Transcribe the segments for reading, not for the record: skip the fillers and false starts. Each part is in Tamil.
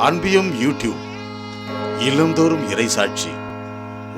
அன்பியும் யூடியூப் இல்லந்தோறும் இறைசாட்சி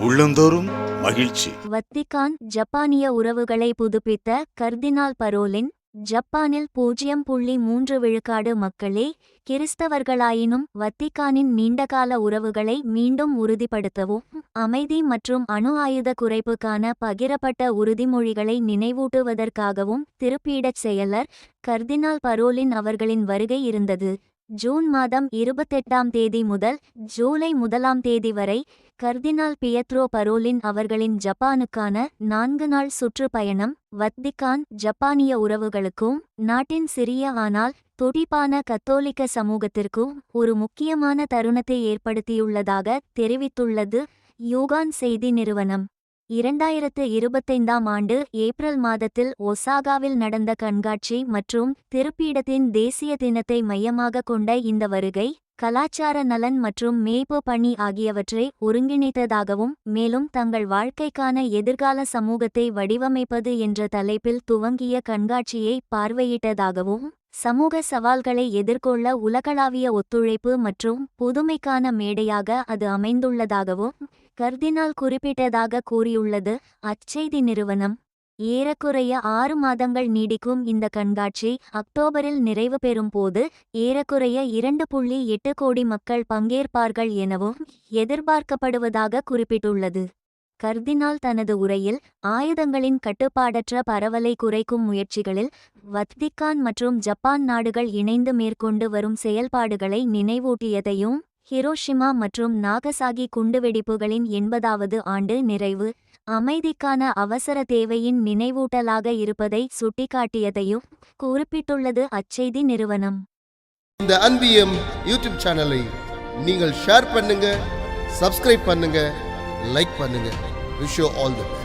உள்ளந்தோறும் மகிழ்ச்சி. வத்திக்கான் ஜப்பானிய உறவுகளை புதுப்பித்த கர்தினால் பரோலின் ஜப்பானில் 0.3 மக்களே கிறிஸ்தவர்களாயினும் வத்திக்கானின் நீண்டகால உறவுகளை மீண்டும் உறுதிப்படுத்தவும் அமைதி மற்றும் அணு ஆயுத குறைப்புக்கான பகிரப்பட்ட உறுதிமொழிகளை நினைவூட்டுவதற்காகவும் திருப்பீடச் செயலர் கர்தினால் பரோலின் அவர்களின் வருகை இருந்தது. ஜூன் மாதம் 28ஆம் தேதி முதல் ஜூலை 1ஆம் தேதி வரை கர்தினால் பியத்ரோ பரோலின் அவர்களின் ஜப்பானுக்கான 4 நாள் சுற்றுப்பயணம் வத்திக்கான் ஜப்பானிய உறவுகளுக்கும் நாட்டின் சிறிய ஆனால் துடிப்பான கத்தோலிக்க சமூகத்திற்கும் ஒரு முக்கியமான தருணத்தை ஏற்படுத்தியுள்ளதாக தெரிவித்துள்ளது யூகான் செய்தி நிறுவனம். 2025ஆம் ஆண்டு ஏப்ரல் மாதத்தில் ஒசாகாவில் நடந்த கண்காட்சி மற்றும் திருப்பீடத்தின் தேசிய தினத்தை மையமாக கொண்ட இந்த வருகை கலாச்சார நலன் மற்றும் மேய்ப்பு பணி ஆகியவற்றை ஒருங்கிணைத்ததாகவும் மேலும் தங்கள் வாழ்க்கைக்கான எதிர்கால சமூகத்தை வடிவமைப்பது என்ற தலைப்பில் துவங்கிய கண்காட்சியை பார்வையிட்டதாகவும் சமூக சவால்களை எதிர்கொள்ள உலகளாவிய ஒத்துழைப்பு மற்றும் புதுமைக்கான மேடையாக அது அமைந்துள்ளதாகவும் கர்தினால் குறிப்பிட்டதாக கூறியுள்ளது அச்செய்தி நிறுவனம். ஏறக்குறைய 6 மாதங்கள் நீடிக்கும் இந்த கண்காட்சி அக்டோபரில் நிறைவு பெறும் போது ஏறக்குறைய 2.8 கோடி மக்கள் பங்கேற்பார்கள் எனவும் எதிர்பார்க்கப்படுவதாக குறிப்பிட்டுள்ளது. கர்தினால் தனது உரையில் ஆயுதங்களின் கட்டுப்பாடற்ற பரவலை குறைக்கும் முயற்சிகளில் வத்திக்கான் மற்றும் ஜப்பான் நாடுகள் இணைந்து மேற்கொண்டு வரும் செயல்பாடுகளை நினைவூட்டியதையும் ஹிரோஷிமா மற்றும் நாகசாகி குண்டுவெடிப்புகளின் 80வது ஆண்டு நிறைவு அமைதிக்கான அவசர தேவையின் நினைவூட்டலாக இருப்பதை சுட்டிக்காட்டியதையும் குறிப்பிட்டுள்ளது அச்செய்தி நிறுவனம். இந்த அன்பியம் யூடியூப் சேனலை நீங்கள் ஷேர் பண்ணுங்க, சப்ஸ்கிரைப் பண்ணுங்க, லைக் பண்ணுங்க. Wish you all the best.